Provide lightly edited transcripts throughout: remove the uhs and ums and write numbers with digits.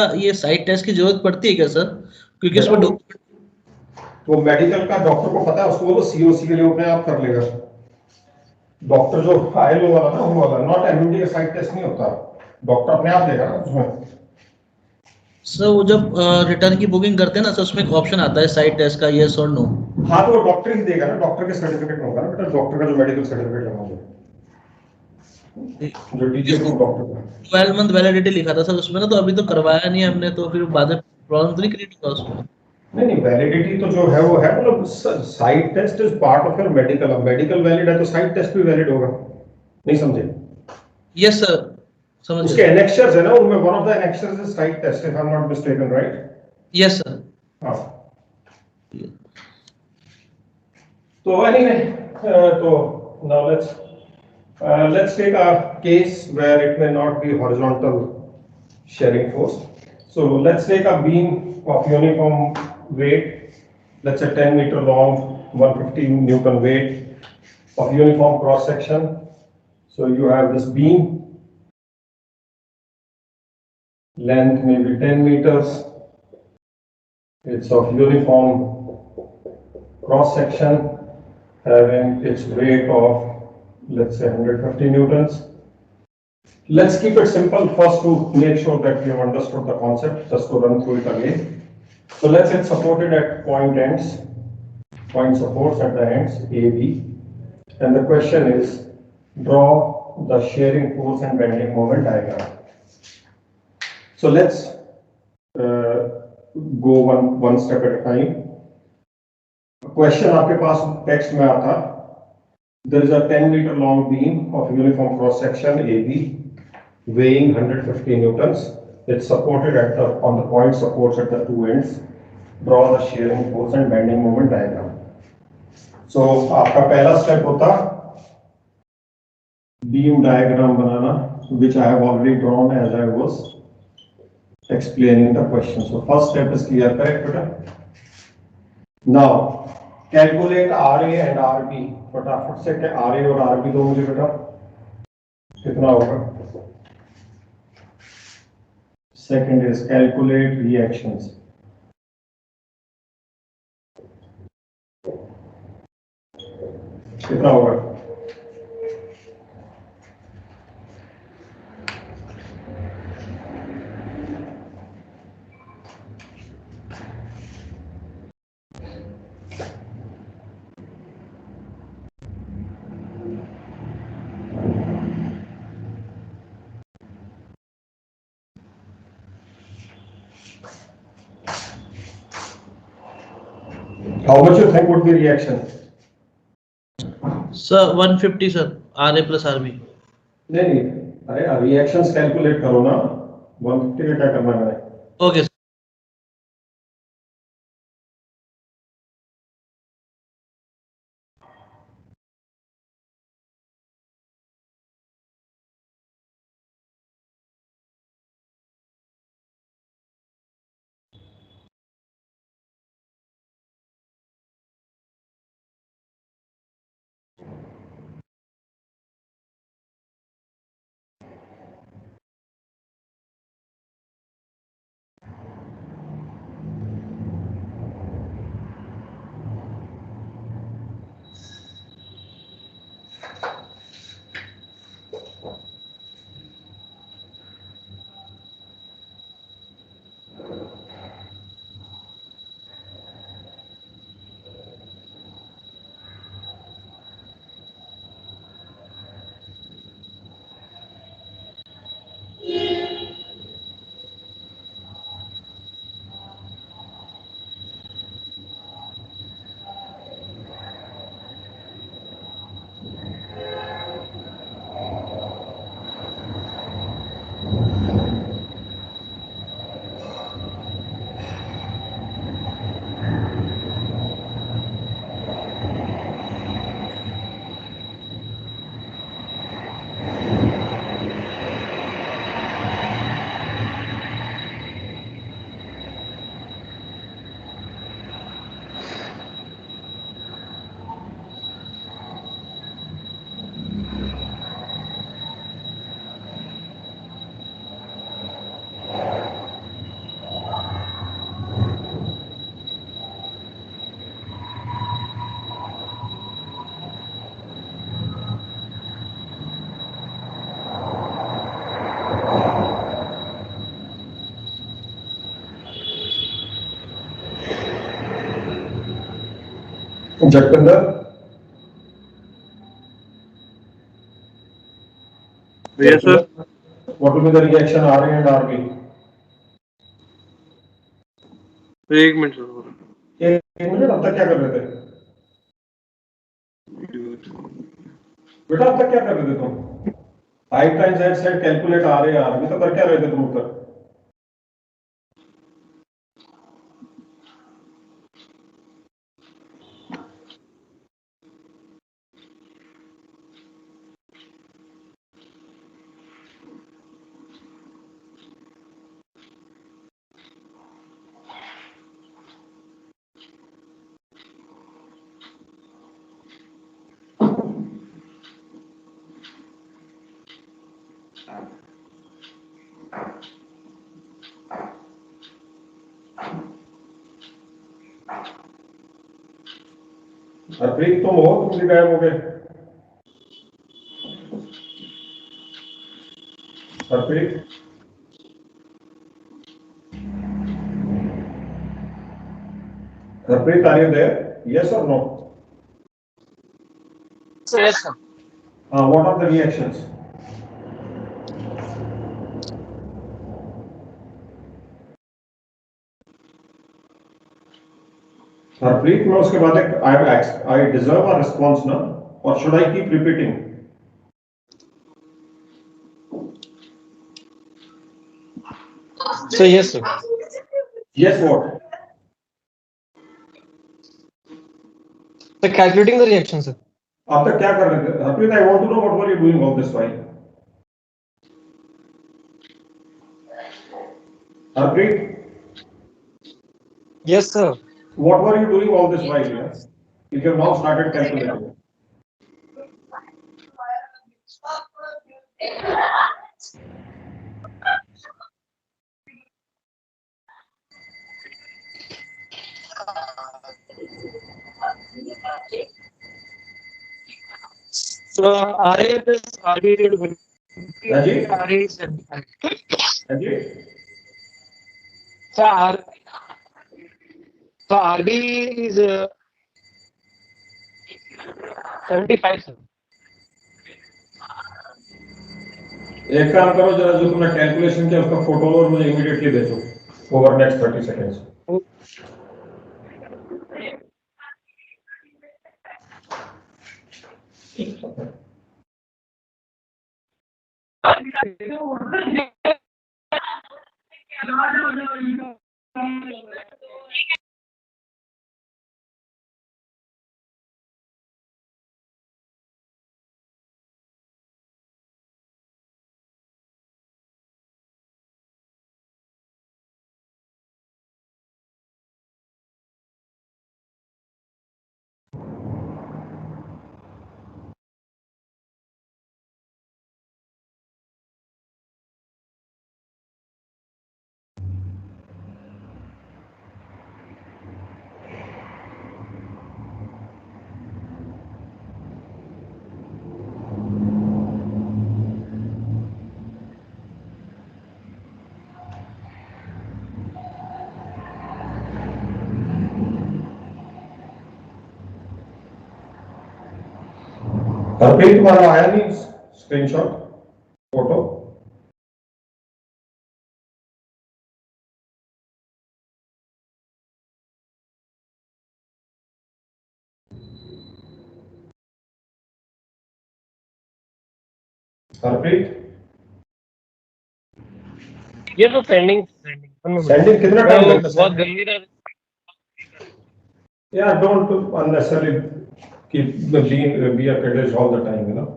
ये side test की जरूरत पड़ती है क्या सर? क्योंकि देखो उसमें वो मेडिकल का डॉक्टर को पता है, उसको बोलो सीओसी के लिए अपने आप कर लेगा। डॉक्टर जो आईएलओ वाला ना, वो वाला, नॉट एमडी का साइड टेस्ट नहीं होता, डॉक्टर अपने आप देगा ना उसमें। सर वो जब रिटर्न की बुकिंग करते हैं ना सर, उसमें एक ऑप्शन आता है साइड टेस्ट का, यस और नो। हाँ तो वो डॉक्टर ही देगा ना, डॉक्टर के सर्टिफिकेट में होगा ना बेटा, डॉक्टर का जो मेडिकल सर्टिफिकेट लगा होगा, जो डीजी इसको अप्रूव डॉक्टर का। 12 मंथ वैलिडिटी लिखा था सर उसमें ना, तो अभी तो करवाया नहीं हमने, तो फिर बाद में प्रॉब्लम तो नहीं क्रिएट होगा उसमें? नहीं नहीं, वैलिडिटी तो जो है वो है, मतलब sight test is part of your medical. अब मेडिकल वैलिड है तो साइड टेस्ट भी वैलिड होगा। नहीं समझे? यस सर, समझ उसके गए। एनेक्सर्स है ना, उनमें one of the annexures is sight test, if I am not mistaken, right? Yes sir. हाँ। तो anyway, तो now let's take a case where it may not be horizontal shearing force. So let's take a beam of uniform weight, let's say 10 meter long, 150 Newton weight of uniform cross section. So you have this beam, length maybe 10 meters. It's of uniform cross section, having its weight of, let's say, 150 newtons. Let's keep it simple first to make sure that we have understood the concept, just to run through it again. So let's say it's supported at point ends, point supports at the ends, A, B. And the question is, draw the shearing force and bending moment diagram. So let's go one step at a time. Question आपके पास text में आता, there is a 10 meter long beam of uniform cross section AB weighing 150 newtons. It's supported on the point supports at the two ends. Draw the shearing force and bending moment diagram. So आपका पहला step होता beam diagram banana, which I have already drawn as I was explaining the question. So first step is clear, correct बेटा? Now calculate RA and RB. फटाफट से RA और RB दो मुझे बेटा, कितना होगा? Second is calculate reactions. कितना होगा? How much you think would be reaction? Sir 150 sir, R A plus R B. नहीं नहीं, अरे रिएक्शंस कैलकुलेट करो ना, 150 का क्या करना है? Okay sir. Jatinder, Yes, sir. what will be the reaction RA and RB? एक मिनट सर. एक मिनट, अब तक क्या कर रहे थे बेटा? अब तक क्या कर रहे थे तुम? 5 times I said calculate RA RB, तो कर क्या रहे थे तुम उत्तर? हरप्रीत तुम हो, तुम भी गायब हो गए। Harpreet, Harpreet, are you there? Yes or no? Yes, sir. What are the reactions? Harpreet, मैं उसके बाद एक I deserve a response ना, or should I keep repeating? So yes, sir. Yes, what? So calculating the reaction, sir. आप तक क्या कर रहे थे? Harpreet, I want to know what were you doing all this while? Harpreet, Yes, sir. what were you doing all this while? Yeah? If you have now started calculating. So RA plus RB will हाँ जी, RA is 75. हाँ जी, So so RB is 75, sir. एक काम करो जरा, जो तुमने calculation किया उसका फोटो और मुझे इमीडिएटली भेजो ओवर नेक्स्ट 30 सेकेंड्स। हरप्रीत, तुम्हारा आया नहीं स्क्रीनशॉट फोटो? हरप्रीत, ये तो पेंडिंग पेंडिंग सेंडिंग कितना टाइम लगता है? बहुत गंदी रहा. Yeah, don't unnecessarily keep the be a kiddish all the time, you know.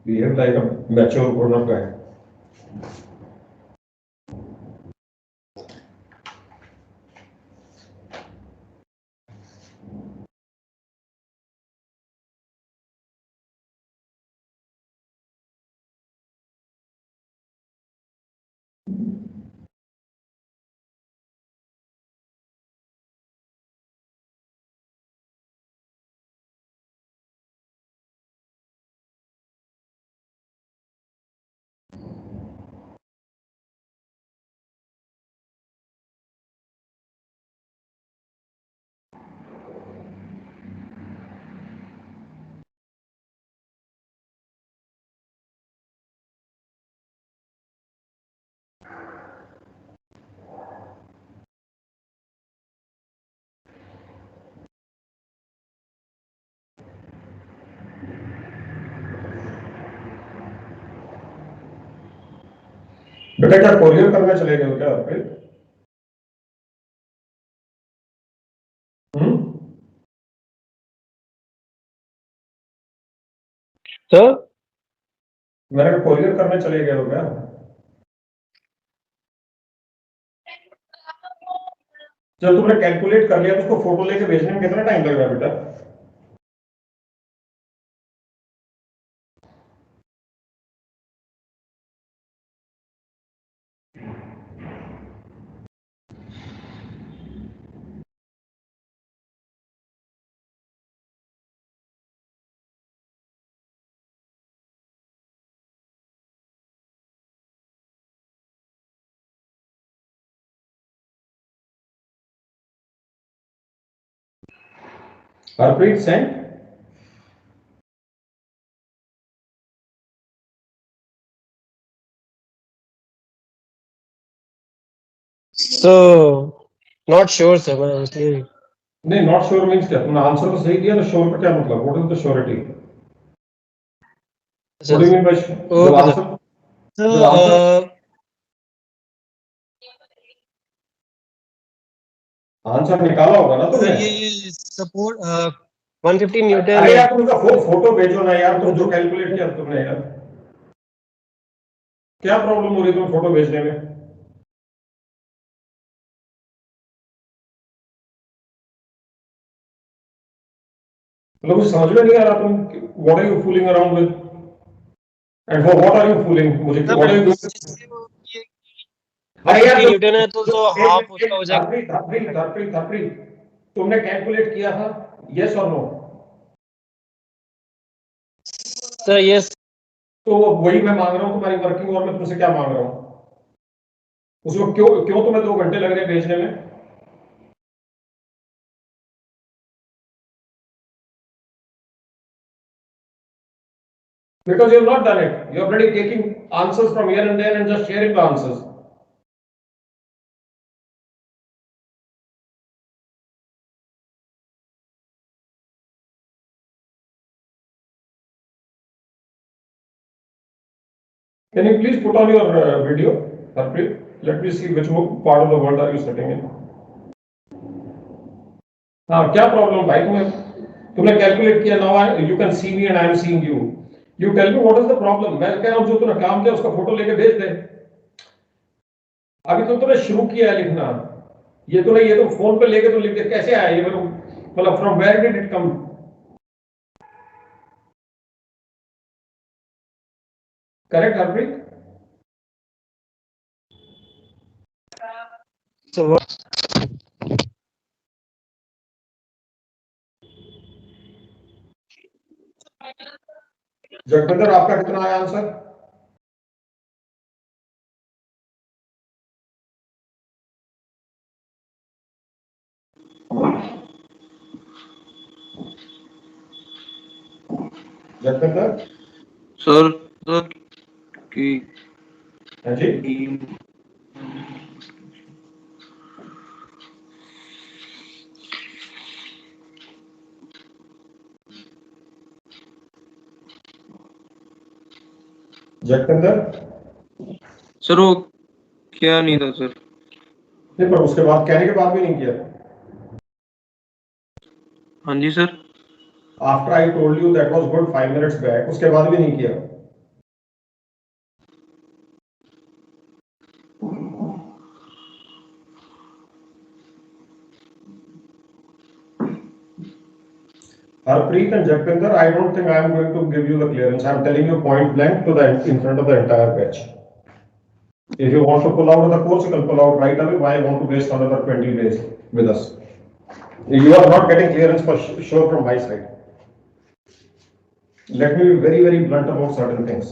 Behave like a mature grown-up guy. बेटा क्या कोरियर करने चले गए हो क्या फिर? सर मैंने कहा कोरियर करने चले गए हो क्या? जब तुमने कैलकुलेट कर लिया तो उसको फोटो लेके भेजने में कितना टाइम लगेगा बेटा? Harpreet cent. so not sure sir मैं इसलिए नहीं, नॉट श्योर मींस क्या? तुमने आंसर तो सही दिया तो श्योर का क्या मतलब? What is the surety? What do you mean by जब ओके आंसर सर जब आंसर आंसर निकाला होगा ना सर तुमने? ये सपोर्ट 150 अरे न्यूटन यार तुम उसका फोटो भेजो ना यार, तुम जो कैलकुलेट किया तुमने यार। क्या प्रॉब्लम हो रही है तुम्हें फोटो भेजने में? मतलब कुछ समझ में नहीं आ रहा तुम what are you fooling around with and for what are you fooling? मुझे सर व्हाट आर यू जिससे डूइंग? वो ये अरे यार 150 न्यूटन है तो एक हाफ मिनट, उसका हो जाएगा हरप्रीत हरप्रीत हरप्रीत हरप्रीत, तुमने कैलकुलेट किया था? यस और नो? सर ये तो वही मैं मांग रहा हूँ तुम्हारी वर्किंग, और मैं तुमसे क्या मांग रहा हूँ? उसको क्यों क्यों तुम्हें 2 घंटे लग रहे हैं भेजने में? Because you have not done it. You are already taking answers from here and there and just sharing the answers. Can you please put on your video, Harpreet? Let me see which part of the world are you sitting in. हाँ, क्या problem भाई? तुमने calculate किया, now you can see me and I am seeing you. You tell me what is the problem. मैं कह रहा हूँ जो तूने काम किया उसका फोटो लेके भेज दे। अभी तो तूने शुरू किया है लिखना। ये तो फोन पे लेके तो लिख दे, कैसे आया ये मेरे को? मतलब from where did it come? Correct Harpreet? so Jagvinder, आपका कितना आया आंसर? जगविंदर? सर सर की हाँ जी। जगविंदर? सर वो क्या नहीं था सर। नहीं, पर उसके बाद कहने के बाद भी नहीं किया? हाँ जी sir. After I told you that was good 5 minutes back, उसके बाद भी नहीं किया? Harpreet and Japinder, I don't think I am going to give you the clearance. I am telling you point blank to the in front of the entire batch. If you want to pull out of the course, you can pull out right away. Why I want to waste another 20 days with us? You are not getting clearance for sure from my side. Let me be very, very blunt about certain things.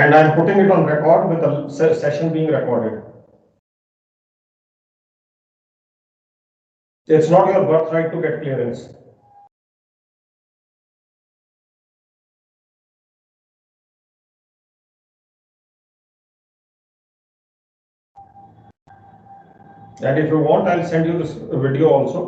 And I am putting it on record with the session being recorded. It's not your birthright to get clearance. And if you want, I'll send you this video also.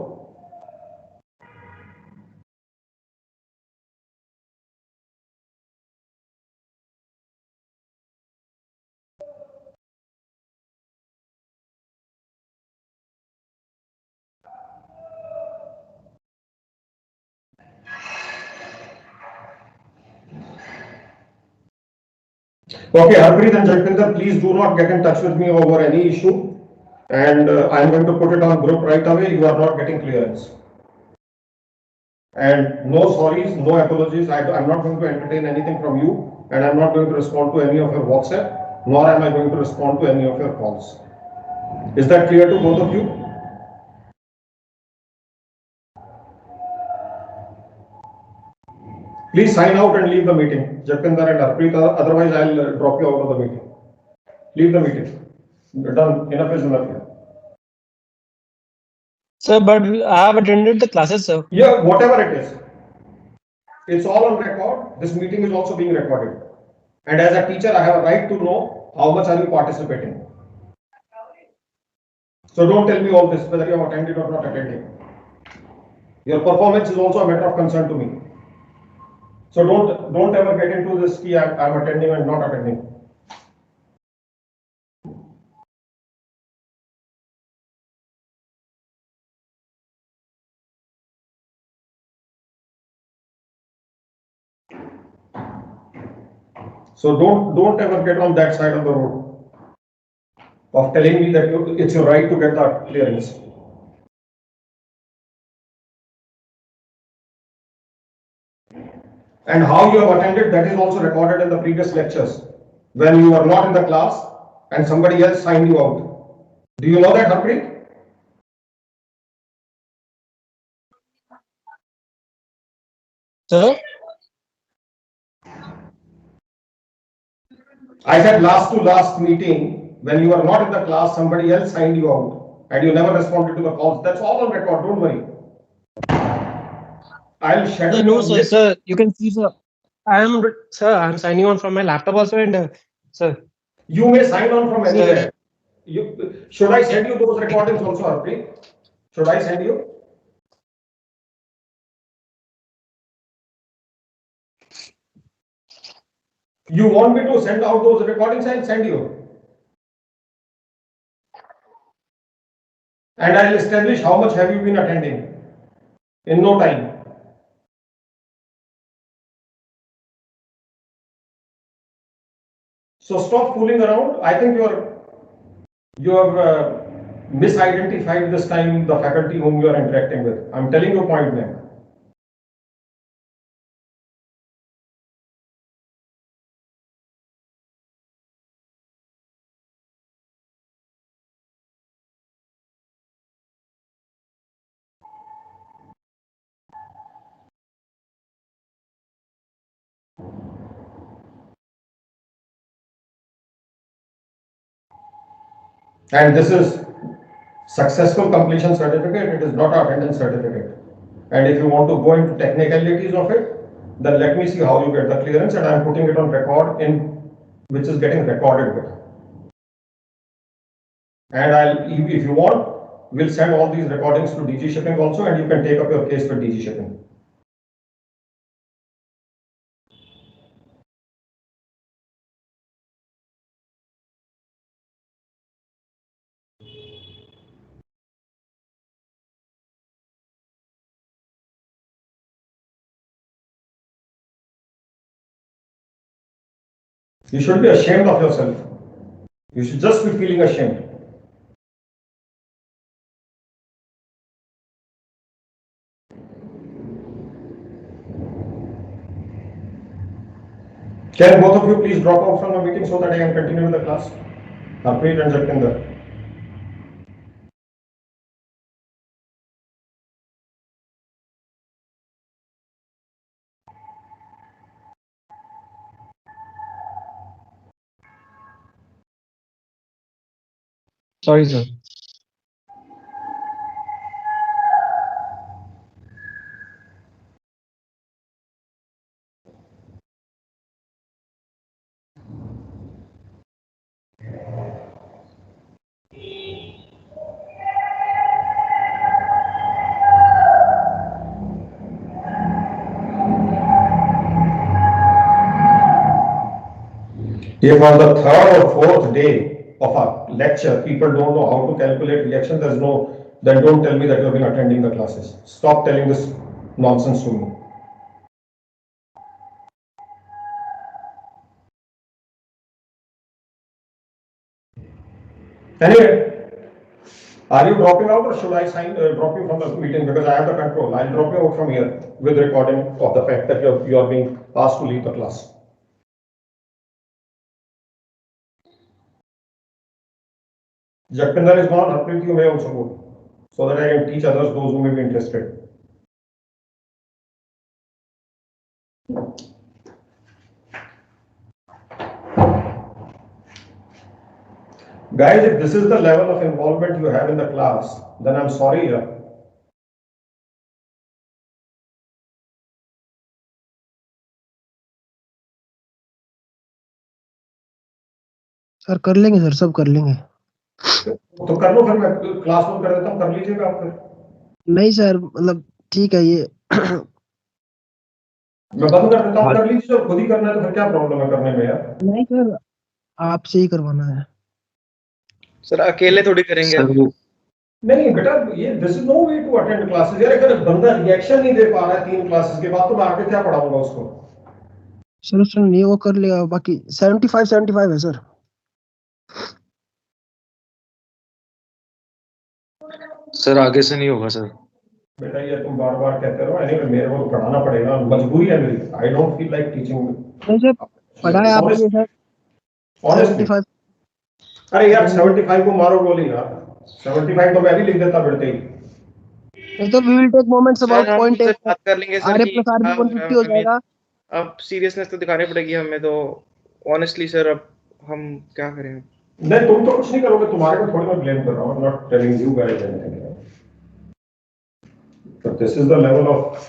Okay, Harpreet and Jagpinder, please do not get in touch with me over any issue. And I'm going to put it on group right away. You are not getting clearance. And no sorries, no apologies. I'm not going to entertain anything from you, and I'm not going to respond to any of your WhatsApp, nor am I going to respond to any of your calls. Is that clear to both of you? Please sign out and leave the meeting, Jagpinder and Harpreet. Otherwise, I'll drop you out of the meeting. Leave the meeting. You're done. Enough is enough here. Sir, but I have attended the classes, sir. Yeah, whatever it is. It's all on record. This meeting is also being recorded. And as a teacher, I have a right to know how much are you participating. So don't tell me all this, whether you have attended or not attending. Your performance is also a matter of concern to me. So don't ever get into this key I'm attending and not attending. So don't ever get on that side of the road of telling me that it's your right to get that clearance. And how you have attended, that is also recorded in the previous lectures when you were not in the class and somebody else signed you out. Do you know that, Harpreet? Sir? I said last to last meeting, when you were not in the class, somebody else signed you out and you never responded to the calls. That's all on record, don't worry. I'll schedule No, your sir, list. sir, you can see, sir. I'm signing on from my laptop also, and sir, You may sign on from sir, anywhere. Should I send you those recordings also, Harpreet? Should I send you? You want me to send out those recordings? I'll send you. And I'll establish how much have you been attending in no time. So stop fooling around. I think you have misidentified this time the faculty whom you are interacting with. I'm telling you point blank. And this is successful completion certificate. It is not attendance certificate. And if you want to go into technicalities of it, then let me see how you get the clearance, and I'm putting it on record in which is getting recorded with. And if you want, we'll send all these recordings to DG Shipping also, and you can take up your case with DG Shipping. You should be ashamed of yourself. You should just be feeling ashamed. Can both of you please drop out from the meeting so that I can continue with the class? Harpreet and Jagpinder. sorry, sir. If on the third or fourth day of a lecture, people don't know how to calculate reaction, then don't tell me that you have been attending the classes. Stop telling this nonsense to me. Anyway, are you dropping out or should I drop you from the meeting because I have the control? I'll drop you out from here with recording of the fact that you are being asked to leave the class. Jakpinder is gone. Harpreet, you may also go so that I can teach others, those who may be interested. Guys, if this is the level of involvement you have in the class, then I'm sorry. Sir कर लेंगे sir, सब कर लेंगे। तो कर लो फिर, मैं class में कर देता हूँ, कर लीजिएगा आप फिर। नहीं सर, मतलब ठीक है ये मैं बंद कर देता हूँ, कर लीजिए, जब खुद ही करना है तो फिर क्या प्रॉब्लम है करने में यार। नहीं सर, आपसे ही करवाना है सर। अकेले थोड़ी करेंगे सर वो नहीं बेटा, ये this is no way to attend classes यार। अगर बंदा रिएक्शन नहीं दे पा रहा है 3 क्लासेस के बाद तो मैं आगे क्या पढ़ाऊंगा उसको। सर। सर नहीं, वो कर लेगा, बाकी 75 है सर। सर आगे से नहीं होगा सर। बेटा ये तुम बार बार कहते रहो, एनीवे मेरे को तो पढ़ाना पड़ेगा, मजबूरी है मेरी। I don't feel like teaching. नहीं सर, पढ़ा है आपने सर। 75। अरे यार 75 को मारो गोली यार, 75 तो मैं भी लिख देता बेटे ही। नहीं तो we will take moments about point sir बात कर लेंगे सर आर कि प्लस आर भी 150 हो जाएगा। अब सीरियसनेस तो दिखानी पड़ेगी हमें तो। ऑनेस्टली सर अब हम क्या करें? नहीं तुम तो कुछ नहीं करोगे, तुम्हारे को थोड़ी मैं ब्लेम कर रहा हूँ। Not telling you guys anything, but this is the level of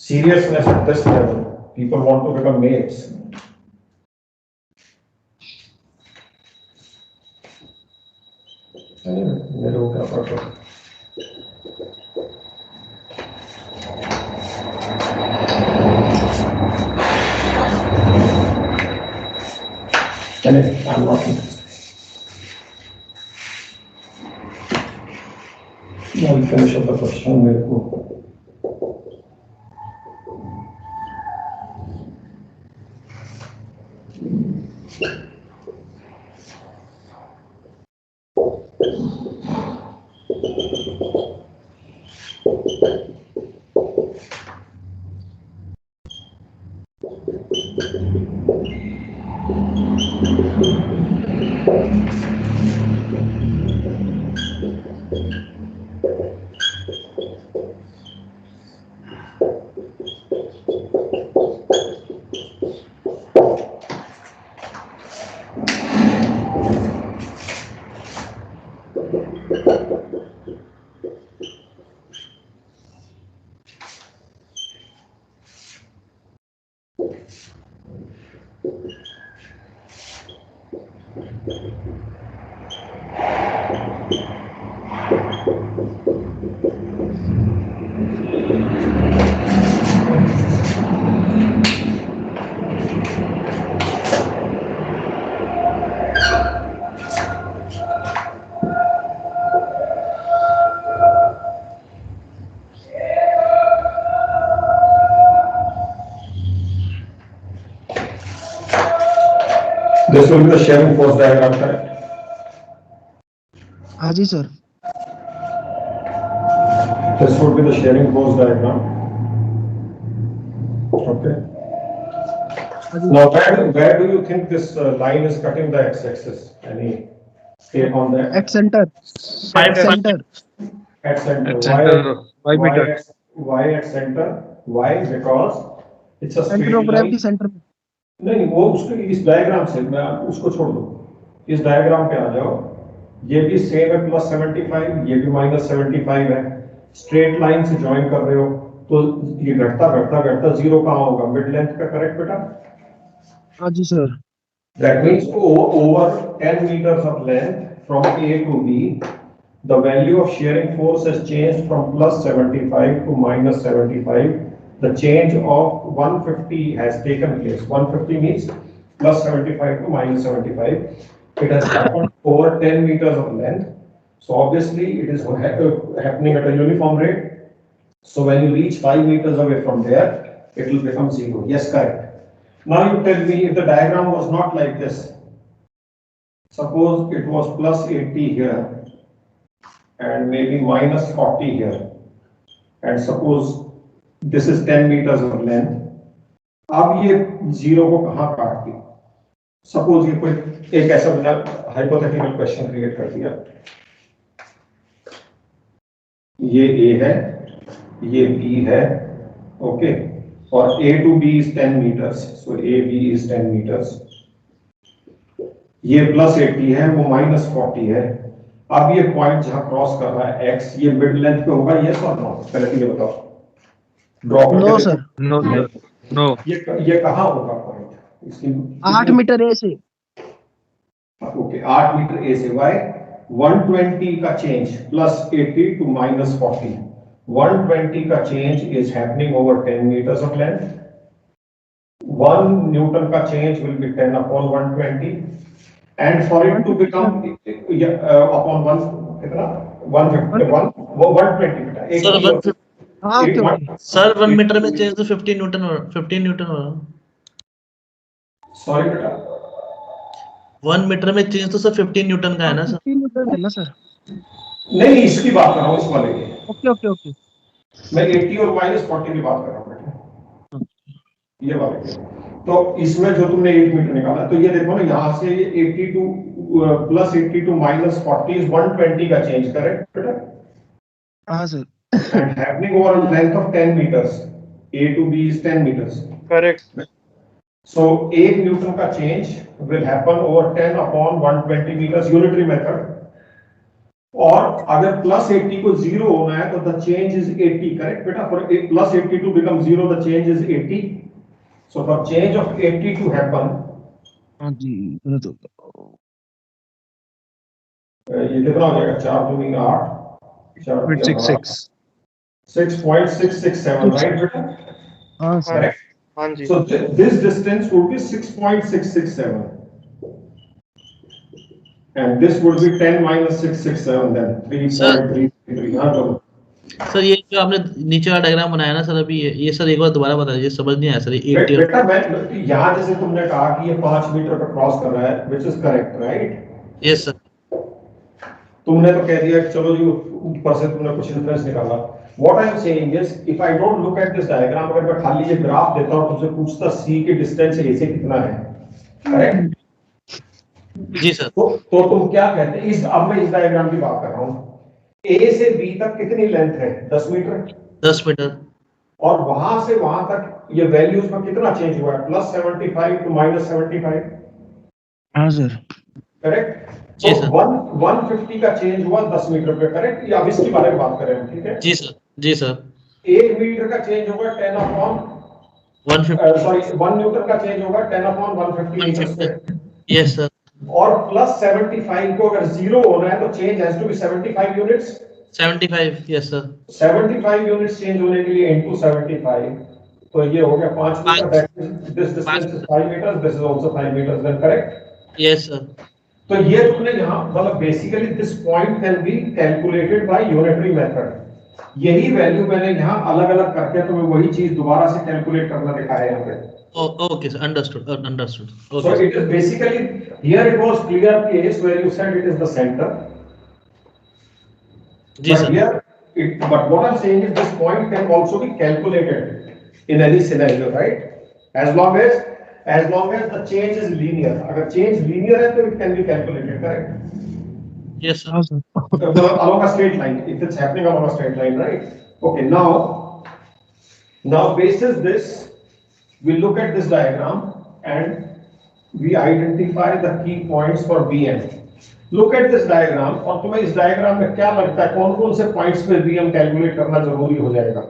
seriousness at this level. People want to become mates. Anyway, मेरे को क्या पता। Anyway, I'm not interested. I'll finish up the question मेरे को। This will be the sharing force diagram, correct? हाँ जी sir. This would be the sharing force diagram. Okay. Now, where do you think this line is cutting the x-axis? Any take on that? At center. At center. At center. Why meter? Why at center? Why? Because it's a straight Center of line. gravity center। नहीं वो उसके इस diagram से मैं उसको छोड़ दो, इस डायग्राम पे आ जाओ। ये भी सेम है +75, ये भी -75 है। स्ट्रेट लाइन से ज्वाइन कर रहे हो तो ये घटता घटता घटता जीरो कहाँ होगा? मिड लेंथ पे, करेक्ट बेटा? हाँ जी sir. That means over 10 meters of length from A to B, the value of shearing force has changed from +75 to -75. The change of 150 has taken place. 150 means +75 to -75. It has happened over 10 meters of length. So obviously it is happening at a uniform rate. So when you reach 5 meters away from there, it will become zero. Yes, correct. Now you tell me if the diagram was not like this. suppose it was plus 80 here and maybe minus 40 here, and suppose this is 10 meters of length. अब ये zero को कहाँ काट दी? Suppose ये कोई एक ऐसा hypothetical question create कर दिया, ये A है, ये B है, ओके, और A to B is 10 meters, so AB is 10 meters. ये प्लस 80 है, वो माइनस 40 है. अब ये पॉइंट जहां क्रॉस कर रहा है x, ये मिड लेंथ पे होगा, यस और नो? पहले तो ये बताओ. ड्रॉ करके no sir, no sir, no. ये कहाँ होगा पॉइंट? इसकी 8 मीटर ए से. ओके, 8 मीटर ए से. वाई? 120 का चेंज प्लस 80 टू माइनस 40. 120 का change is happening over 10 meters of length. 1 Newton का change will be 10 upon 120. And for it to become upon 1 कितना 151 वो 120 बेटा. सर 1 मीटर में चेंज तो 15 न्यूटन हो रहा. सॉरी बेटा, 1 मीटर में चेंज तो सर 15 न्यूटन का है ना सर? 15 न्यूटन है ना सर? नहीं इसकी बात कर रहा हूँ, इस वाले की. ओके. मैं 80 और माइनस 40 की बात कर रहा हूँ बेटा, ये वाले की. तो इसमें जो तुमने 8 मीटर निकाला, तो ये देखो ना, यहाँ से 80 to plus 80 to minus 40 is 120 का चेंज, करेक्ट बेटा? हाँ sir. And happening over a length of 10 meters. A to B is 10 meters. Correct. So 8 Newton का change will happen over 10 upon 120 meters, unitary method. और अगर plus 80 को 0 होना है तो the change is 80, करेक्ट बेटा? For plus 80 to become 0, the change is 80. So for change of 80 to happen, हाँ जी. ये कितना हो जाएगा? 4 दूनी 8, 6.66. 6.667, right बेटा? हाँ सर. Correct. हाँ जी. So this distance would be 6.667. And this would be 10 minus 667 then 3.333. हाँ तो सर ये जो आपने नीचे वाला डायग्राम बनाया ना सर, अभी ये सर एक बार दोबारा बता दीजिए, समझ नहीं आया सर. 80 बेटा मैं यहाँ जैसे तुमने कहा कि ये 5 मीटर पे क्रॉस कर रहा है, which is correct, right? Yes sir. तुमने तो कह दिया कि चलो जी ऊपर से तुमने कुछ इंफरेंस निकाला. What I am saying is, if I don't look at this diagram, अगर मैं खाली ये ग्राफ देता हूँ तुमसे पूछता C के डिस्टेंस A से कितना है, करेक्ट? जी सर. तो तुम क्या कहते हैं? अब मैं इस डायग्राम की बात कर रहा हूँ. A से B तक कितनी लेंथ है? 10 मीटर. 10 मीटर. और वहां से वहां तक ये वैल्यूज में कितना चेंज हुआ है? Plus 75 to minus 75. हाँ सर. करेक्ट? जी तो सर. 150 का चेंज हुआ 10 मीटर पे, करेक्ट? या अब इसके बारे में बात करें हम, ठीक है? जी सर. जी सर. 1 मीटर का चेंज होगा 10 अपॉन 150. सॉरी 1 न्यूटन का चेंज होगा 10 upon 150 metre square. Yes sir. और प्लस 75 को अगर 0 होना है तो change has to be 75 units. 75. Yes sir. 75 units change होने के लिए इनटू 75, तो ये हो गया 5 metre. This distance is 5 meters, this is also 5 meters, then correct? Yes sir. तो ये तुमने यहाँ मतलब basically this point can be calculated by unitary method. यही वैल्यू मैंने यहाँ अलग अलग करके तुम्हें वही चीज दोबारा से कैलकुलेट करना दिखाया यहाँ पे. Okay sir, understood. So Okay. it is basically, here it was clear case where you said it is the center. जी But sir. here, but what I'm saying is this point can also be calculated in any scenario, right? As long as the change is linear. अगर change linear है तो it can be calculated, correct? Yes sir. हाँ sir. Along a straight line, if it's happening along a straight line, right? Okay, now basis this, we look at this diagram and we identify the key points for BM. Look at this diagram और तुम्हें इस diagram में क्या लगता है कौन कौन से points पे BM कैलकुलेट करना जरूरी हो जाएगा?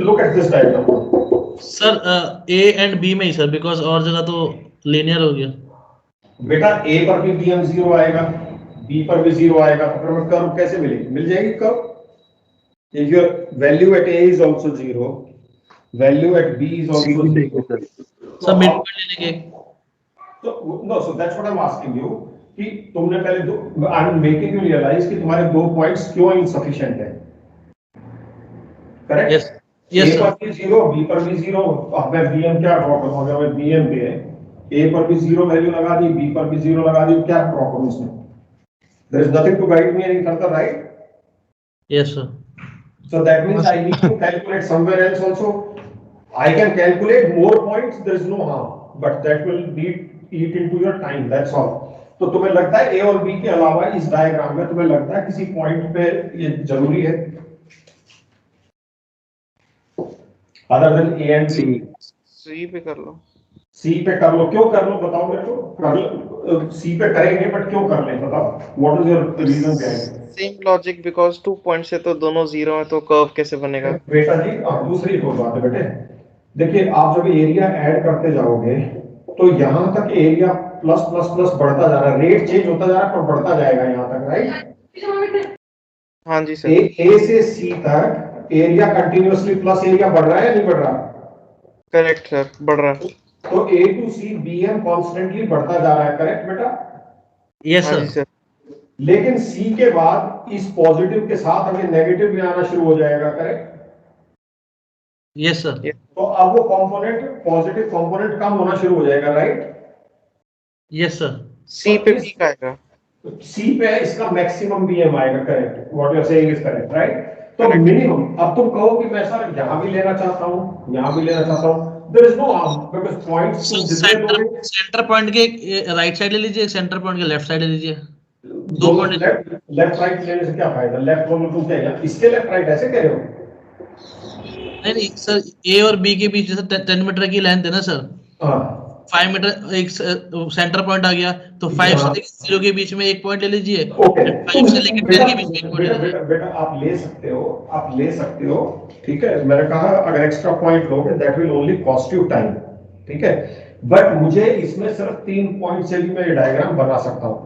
Look at this diagram. Sir A and B में ही सर, because और जगह तो linear हो गया. बेटा A पर भी BM 0 आएगा, B पर भी 0 आएगा, तो फिर कर्व कैसे मिलेगी? मिल जाएगी curve. If your value at A is also 0, value at B is also 0. Sir midpoint ले लेंगे. So no, so that's what I'm asking you कि तुमने पहले दो, I'm making you realize कि तुम्हारे 2 points क्यों insufficient है. Correct? Yes. Yes A sir. पर भी 0, B पर भी 0. अब मैं BM क्या ड्रॉ करूँ? अगर मैं BM पे ए पर भी 0 वैल्यू लगा दी, बी पर भी 0 लगा दी, क्या प्रॉब्लम इसमें? There is nothing to guide me any further, right? Yes, sir. So that means I need to calculate somewhere else also. I can calculate more points, there is no harm, but that will eat into your time, that's all. तो तुम्हें लगता है ए और B के अलावा इस diagram में तुम्हें लगता है किसी पॉइंट पे ये जरूरी है अदर देन ए एंड सी? सी पे कर लो। सी पे कर लो, क्यों कर लो बताओ मेरे को? कर लो, सी पे करेंगे बट क्यों कर लें बताओ, what is your reason behind? Same logic, because 2 point से तो दोनों 0 है, तो कर्व कैसे बनेगा? बेटा जी दूसरी एक और बात है बेटे, देखिए आप जब एरिया ऐड करते जाओगे तो यहां तक एरिया प्लस प्लस प्लस बढ़ता जा रहा है, रेट चेंज होता जा रहा है पर बढ़ता जाएगा यहां तक, राइट? हाँ जी सर। ए से सी तक एरिया कंटिन्यूअसली प्लस एरिया बढ़ रहा है या नहीं बढ़ रहा? करेक्ट सर, बढ़ रहा है। तो ए टू सी बीएम कॉन्स्टेंटली बढ़ता जा रहा है, करेक्ट बेटा? Yes, हाँ जी sir. सर। लेकिन सी के बाद इस पॉजिटिव के साथ हमें नेगेटिव भी आना शुरू हो जाएगा, करेक्ट? Yes, sir. तो अब वो कंपोनेंट पॉजिटिव कंपोनेंट कम होना शुरू हो जाएगा, राइट? Yes, sir. सी पे पीक आएगा। सी पे इसका मैक्सिमम बीएम आएगा, correct? What you are saying is correct, right? तो मिनिमम, अब तुम कहो कि मैं सर यहां भी लेना चाहता हूं, यहां भी लेना चाहता हूं, there is no harm because points तुम जितने दोगे सेंटर पॉइंट के राइट साइड ले लीजिए, सेंटर पॉइंट के लेफ्ट साइड ले लीजिए। दो पॉइंट लेफ्ट राइट लेने से क्या फायदा? लेफ्ट बोलो तुम क्या इसके लेफ्ट राइट ऐसे कह रहे हो? नहीं सर, ए और बी के बीच जैसे 10 मीटर की लेंथ है ना सर, हाँ 5 मीटर एक सेंटर पॉइंट आ गया, तो 5 से लेकर 0 के बीच में एक पॉइंट ले लीजिए, ओके 5 से लेकर 10 के बीच में एक पॉइंट ले लीजिए। बेटा आप ले सकते हो, आप ले सकते हो, ठीक है? मैंने कहा अगर एक्स्ट्रा पॉइंट लोगे that will only cost you time, ठीक है? बट मुझे इसमें सिर्फ 3 पॉइंट से भी मैं ये डायग्राम बना सकता हूं।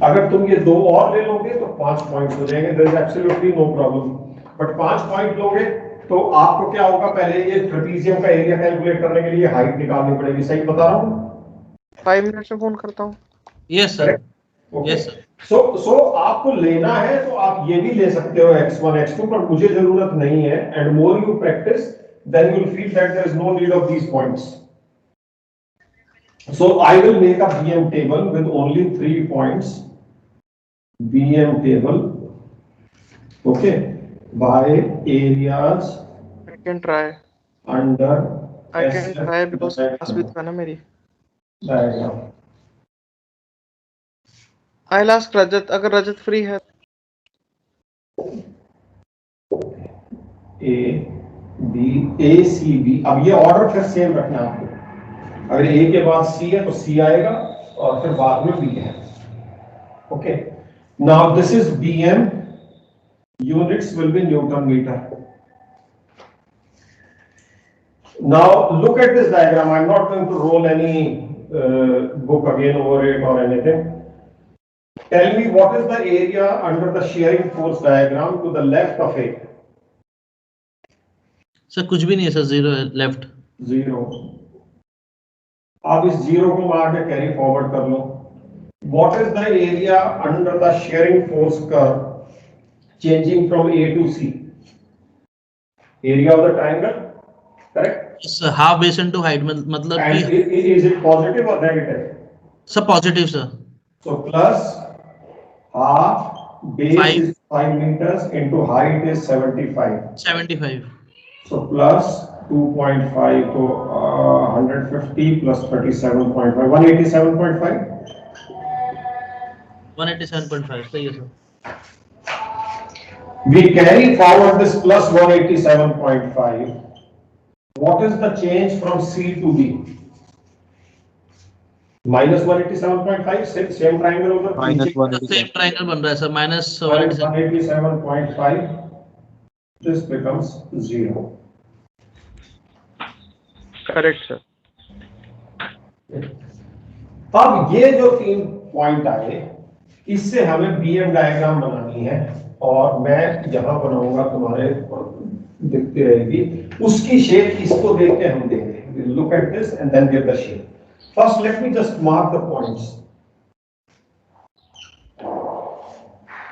अगर तुम ये 2 और ले लोगे तो 5 पॉइंट्स हो जाएंगे, there is absolutely no problem. But 5 point लोगे तो आपको क्या होगा, पहले ये ट्रेपीजियम का एरिया कैलकुलेट करने के लिए हाइट निकालनी पड़ेगी, सही बता रहा हूं? 5 मिनट में फोन करता हूँ। Yes sir, yes sir. So आपको लेना है तो आप ये भी ले सकते हो x1 x2, पर मुझे जरूरत नहीं है। And more you practise then you will feel that there is no need of these points. So I will make a BM table with only 3 points, BM table, okay, by areas. I can try, under I can try because class भी था ना मेरी। Diagram. आई last रजत, अगर रजत free है। A B, A C B, अब ये order फिर same रखना है आपको। अगर ए के बाद सी है तो सी आएगा और फिर बाद में बी है, okay? Now this is BM, units will be newton metre. Now look at this diagram, I am not going to roll any book again over it or anything. Tell me what is the area under the shearing force diagram to the left of it? Sir कुछ भी नहीं है sir, 0 है left. 0। अब इस 0 को मार के कैरी फॉरवर्ड कर लो। What is the area under the shearing force curve changing from A to C? Area of the triangle, correct? Sir half base into height, मतलब And कि is it positive or negative? Sir positive sir. So plus half base 5 is 5 meters into height is 75. 75 So plus 2.5, so 150 plus 37.5, 187.5. 187.5 सही है sir. We carry forward this plus 187.5. What is the change from C to B? Minus 187.5, same triangle over. Minus same triangle बन रहा है sir, Minus -187। 187.5. This becomes 0. Correct sir. अब ये जो 3 point आए, इससे हमें BM डायग्राम बनानी है और मैं यहां बनाऊंगा, तुम्हारे दिखती रहेगी उसकी शेप। इसको देख के हम देंगे, look at this and then give the shape. First let me just mark the points.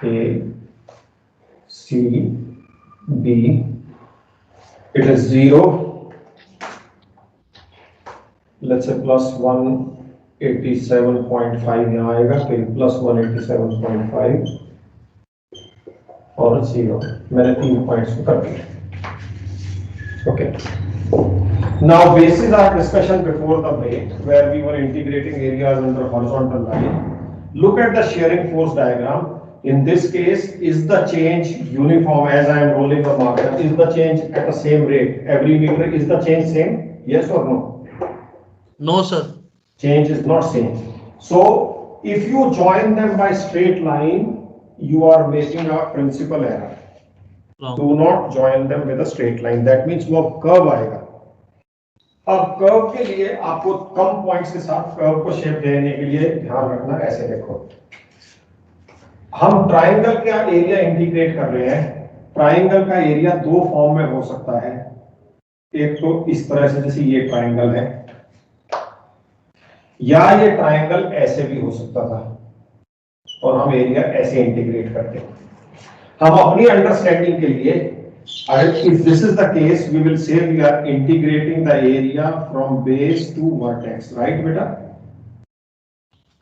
A, C, B, it is 0, let's say plus 1, 87.5 यहाँ आएगा, तो ये प्लस 187.5 और 0। मैंने 3 पॉइंट्स कर दिए। Okay, now basis our discussion before the break where we were integrating areas under horizontal line, look at the shearing force diagram. In this case, is the change uniform as I am rolling the marker? Is the change at the same rate every meter? Is the change same? Yes or no? No, sir. Change is not same. So if you join them by straight line, you are making a principal error. Wrong. Do not join them with a straight line. That means वो curve आएगा। अब curve के लिए आपको कम points के साथ curve को shape देने के लिए ध्यान रखना, ऐसे देखो, हम ट्राइंगल का एरिया इंटीग्रेट कर रहे हैं। ट्राइंगल का एरिया दो फॉर्म में हो सकता है, एक तो इस तरह से जैसे ये ट्राइंगल है, या ये ट्राइंगल ऐसे भी हो सकता था और हम एरिया ऐसे इंटीग्रेट करते हैं। हम अपनी अंडरस्टैंडिंग के लिए, if this is the case, we will say we are integrating the area from base to vertex, right बेटा?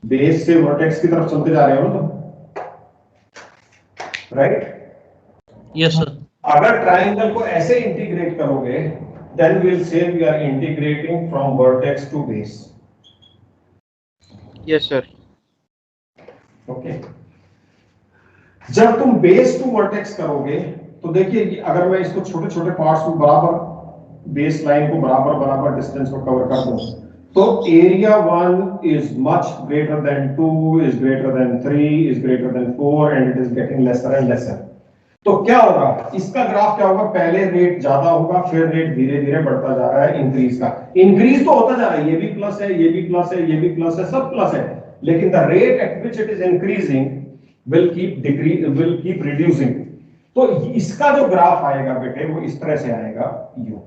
बेस से वर्टेक्स की तरफ चलते जा रहे हो ना तुम, राइट? Yes, sir. अगर ट्राइंगल को ऐसे इंटीग्रेट करोगे, then we will say we are integrating from vertex to base. Yes, sir. Okay, जब तुम बेस टू वर्टेक्स करोगे तो देखिए, अगर मैं इसको छोटे छोटे पार्ट्स में बराबर बेस लाइन को बराबर डिस्टेंस को कवर कर दूं, तो area 1 is much greater than 2 is greater than 3 is greater than 4 and it is getting lesser and lesser. तो क्या होगा, इसका ग्राफ क्या होगा, पहले रेट ज्यादा होगा, फिर रेट धीरे धीरे बढ़ता जा रहा है। इंक्रीज का इंक्रीज तो होता जा रहा है, ये भी प्लस है, ये भी प्लस है, ये भी प्लस है, सब प्लस है, लेकिन the rate at which it is increasing will keep reducing। तो इसका जो ग्राफ आएगा बेटे वो इस तरह से आएगा, यू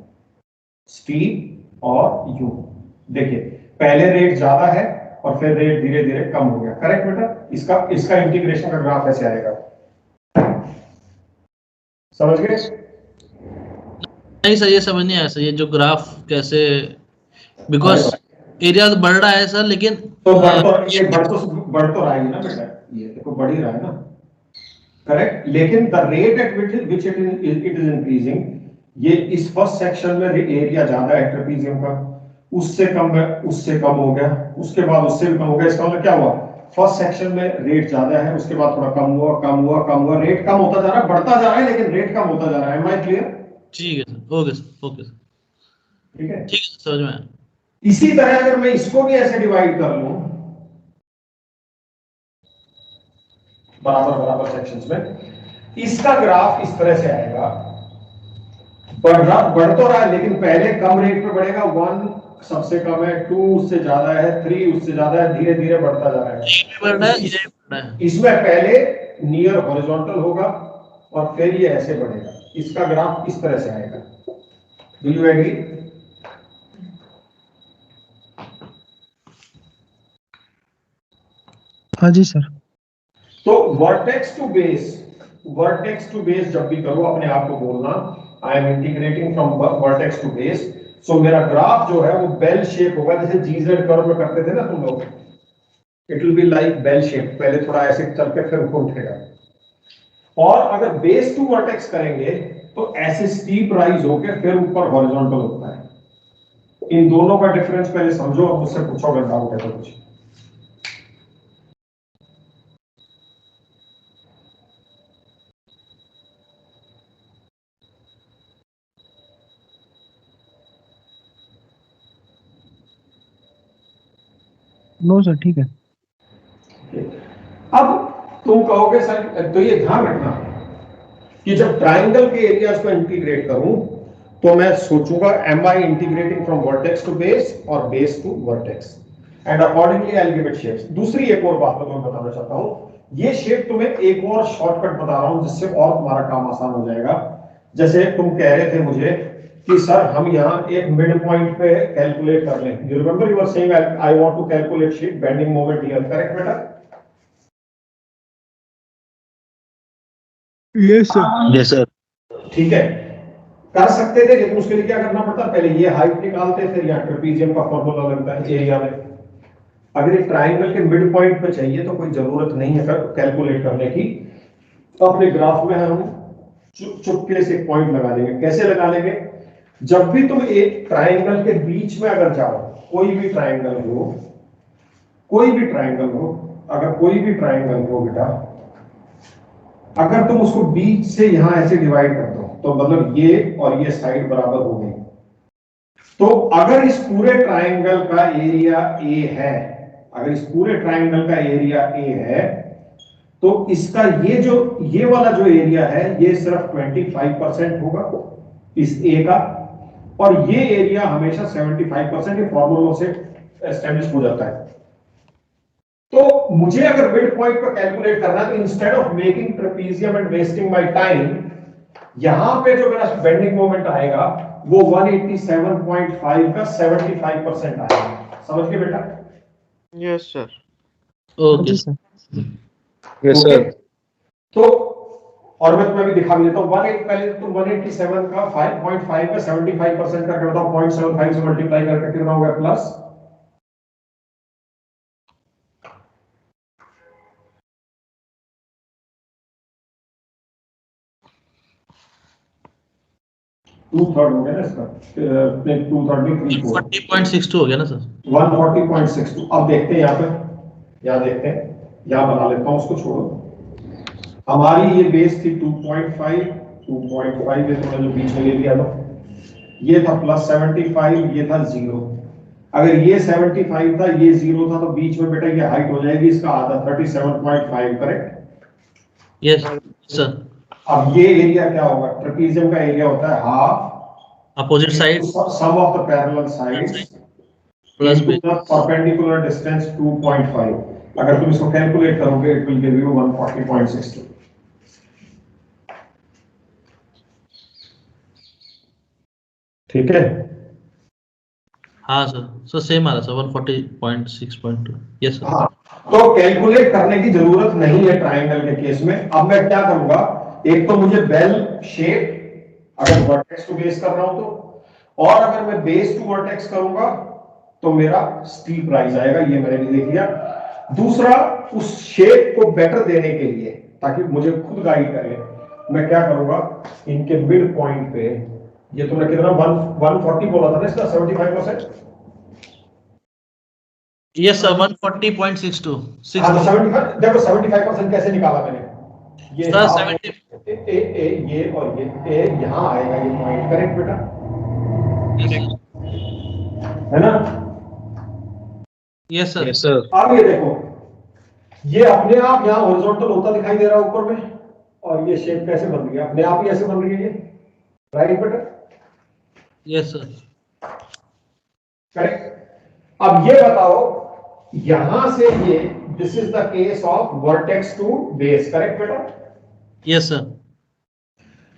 स्टीप और यू। देखिए पहले रेट ज्यादा है और फिर रेट धीरे धीरे कम हो गया, करेक्ट बेटा? इसका इंटीग्रेशन का ग्राफ ऐसे आएगा, समझ गए? नहीं सर, ये समझ नहीं आया सर, ये जो ग्राफ कैसे, बिकॉज एरिया तो बढ़ रहा है सर, लेकिन तो बढ़ तो रहा है ना बेटा, ये देखो बढ़ ही रहा है ना, करेक्ट? लेकिन the rate at which it is increasing, ये इस फर्स्ट सेक्शन में एरिया ज्यादा है ट्रेपीजियम का, उससे कम है, उससे कम हो गया, उसके बाद उससे भी कम हो गया। इसका मतलब क्या हुआ, फर्स्ट सेक्शन में रेट ज्यादा है, उसके बाद थोड़ा कम हुआ, रेट कम होता जा रहा है, बढ़ता जा रहा है लेकिन रेट कम होता जा रहा है। Am I clear? ठीक है sir, okay sir, okay sir, ठीक है, समझ में आया। इसी तरह अगर मैं इसको भी ऐसे डिवाइड कर लूं बराबर सेक्शंस में, इसका ग्राफ इस तरह से आएगा, बढ़ तो रहा है लेकिन पहले कम रेट पे बढ़ेगा, 1 सबसे कम है, 2 उससे ज्यादा है, 3 उससे ज्यादा है, धीरे धीरे बढ़ता जा रहा है। इसमें पहले नियर हॉरिजॉन्टल होगा और फिर ये ऐसे बढ़ेगा, इसका ग्राफ इस तरह से आएगा। Do you agree? हाँ जी सर। तो वर्टेक्स टू बेस जब भी करो अपने आप को बोलना, I am integrating from vertex to base. So मेरा ग्राफ जो है वो बेल शेप होगा, जैसे जीजेड कर्व में करते थे ना तुम लोग, it will be like bell shape, पहले थोड़ा ऐसे चल के फिर उठेगा। और अगर बेस टू वर्टेक्स करेंगे तो ऐसे स्टीप राइज होकर फिर ऊपर हॉरिजॉन्टल होता है। इन दोनों का डिफरेंस पहले समझो और मुझसे पूछो अगर डाउट है तो कुछ। नो सर, ठीक है। अब तुम कहोगे सर, तो ये ध्यान रखना कि जब ट्राइंगल के एरियाज को इंटीग्रेट करूं तो मैं सोचूंगा am I integrating from vertex to base और base to vertex, and accordingly I will give it shapes. दूसरी एक और बात मैं तुम्हें बताना चाहता हूं, ये शेप तुम्हें एक और शॉर्टकट बता रहा हूं जिससे और तुम्हारा काम आसान हो जाएगा। जैसे तुम कह रहे थे मुझे कि सर हम यहाँ एक मिड पॉइंट पे कैलकुलेट कर लें। You remember you were saying I want to calculate shape bending moment here, correct बेटा? Yes sir. Yes sir. ठीक है, कर सकते थे, लेकिन उसके लिए क्या करना पड़ता, पहले ये हाइट निकालते, फिर यहाँ ट्रेपीजियम का फॉर्मूला लगता है एरिया में, अगर एक ट्राइंगल के मिड पॉइंट पे चाहिए तो कोई जरूरत नहीं है कैलकुलेट करने की। तो अपने ग्राफ में हम चुपके से एक पॉइंट लगा लेंगे। कैसे लगा लेंगे? जब भी तुम एक ट्राइंगल के बीच में अगर जाओ, कोई भी ट्राइंगल हो, अगर कोई भी ट्राइंगल हो बेटा, अगर तुम उसको बीच से यहां ऐसे डिवाइड कर दो तो मतलब ये और ये साइड बराबर हो गई। तो अगर इस पूरे ट्राइंगल का एरिया ए है, तो इसका ये वाला जो एरिया है ये सिर्फ 25% होगा इस ए का, और ये एरिया हमेशा 75%, ये फॉर्मूलों से एस्टेब्लिश हो जाता है। तो मुझे अगर मिड पॉइंट को कैलकुलेट करना है तो instead of making trapezium and wasting my time, यहां पे जो मेरा बेंडिंग मोमेंट आएगा वो 187.5 का 75% आएगा। समझ गए बेटा? Yes sir. हाँ ओके जी सर। Yes okay? तो और मैं तुम्हें भी दिखा भी देता हूं। पहले तुम 187 का 5.5 का 75% करके बताओ, 0.75 से मल्टीप्लाई करके कितना होगा प्लस 2/3 हो गया ना इसका, 2/3 में 3/4, 40.62 हो गया ना सर। 140.62। अब देखते हैं यहाँ पे, यहाँ देखते हैं, यहाँ बना लेता हूँ, उसको छोड़ो। हमारी ये बेस थी 2.5 ये तुमने जो बीच में ले लिया था, ये था प्लस 75, ये था 0। अगर ये 75 था, ये 0 था, तो बीच में बेटा ये हाइट हो जाएगी इसका आधा, 37.5, करेक्ट? Yes sir. अब ये एरिया क्या होगा? ट्रेपीजियम का एरिया होता है half opposite side sum of the parallel sides plus into the perpendicular distance 2.5। अगर तुम इसको कैलकुलेट करोगे it will give you 140.62। ठीक है? हाँ सर सेम आ रहा सर 140.6.2। Yes sir. हाँ, तो कैलकुलेट करने की जरूरत नहीं है ट्राइंगल के केस में। अब मैं क्या करूंगा, एक तो मुझे बेल शेप अगर वर्टेक्स टू बेस कर रहा हूं तो, और अगर मैं बेस टू वर्टेक्स करूंगा तो मेरा स्टीप राइज आएगा, ये मैंने भी देख लिया। दूसरा, उस शेप को बेटर देने के लिए, ताकि मुझे खुद गाइड करे, मैं क्या करूंगा, इनके मिड पॉइंट पे, ये तुमने कितना 140 बोला था ना इसका 75%? Yes sir 140.62। हाँ, तो 75, देखो 75% कैसे निकाला मैंने, ये सर हाफ 70 ये और ये यहां आएगा, ये पॉइंट, करेक्ट बेटा? है ना? Yes sir. Yes sir. अब ये देखो, ये अपने आप यहाँ हॉरिजॉन्टल होता दिखाई दे रहा है ऊपर में, और ये शेप कैसे बन रही है? अपने आप ही ऐसे बन रही है ये, राइट बेटा? Yes sir. करेक्ट। अब ये बताओ, यहां से ये, this is the case of vertex to base, correct बेटा? Yes sir.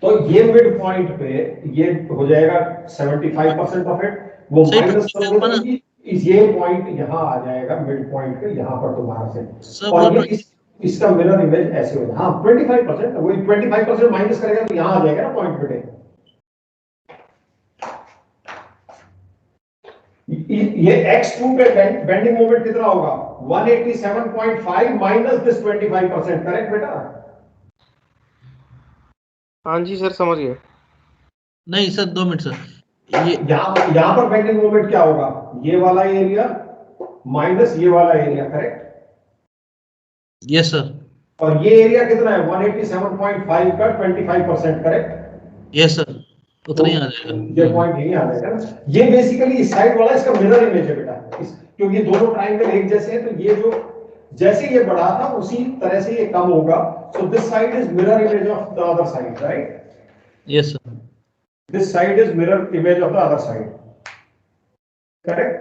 तो ये मिड पॉइंट पे ये हो जाएगा 75% ऑफ इट, वो सही माइनस तो करोगे, ये पॉइंट यहां आ जाएगा मिड पॉइंट पे, यहां पर तुम्हारा से, सर और ये इसका मिरर इमेज ऐसे हो जाएगा। हाँ 25%, वही 25% माइनस करेगा तो यहां आ जाएगा ना पॉइंट पे। ये x2 पे बेंडिंग मोमेंट कितना होगा? 187.5 माइनस दिस 25%, करेक्ट बेटा? हाँ जी सर, समझ गए। नहीं सर 2 मिनट सर। ये यहां पर बेंडिंग मोमेंट क्या होगा? ये वाला एरिया माइनस ये वाला एरिया, करेक्ट? Yes sir. और ये एरिया कितना है? 187.5 का 25%, करेक्ट? यस सर उतना ही आ जाएगा। ये पॉइंट यही आ जाएगा ना। ये बेसिकली इस साइड वाला इसका मिरर इमेज है बेटा, क्योंकि ये दोनों ट्राइंगल एक जैसे हैं, तो ये जो जैसे ये बढ़ा था उसी तरह से ये कम होगा। So this side is mirror image of the other side, right? Yes sir. This side is mirror image of the other side, correct?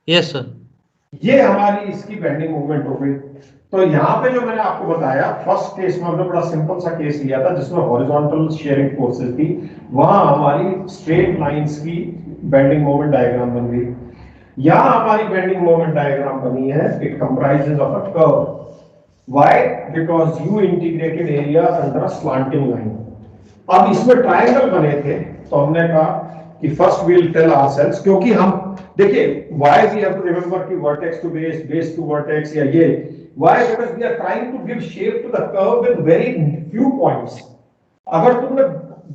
Yes sir. ये हमारी इसकी बेंडिंग मूवमेंट हो गई। तो यहां पे जो मैंने आपको बताया, फर्स्ट केस में हमने बड़ा सिंपल सा केस लिया था जिसमें हॉरिजॉन्टल शेयरिंग फोर्सेस थी, वहां हमारी स्ट्रेट लाइंस की बेंडिंग मोमेंट डायग्राम बन गई। यहां हमारी बेंडिंग मोमेंट डायग्राम बनी है, it comprises of a curve. Why? Because you integrated area under a slanting line. अब इसमें ट्रायंगल बने थे, तो हमने कहा कि first we will tell ourselves, क्योंकि हम देखिए why we have to remember कि vertex to base, base to vertex या ये why, because we are trying to give shape to the curve with very few points. अगर तुमने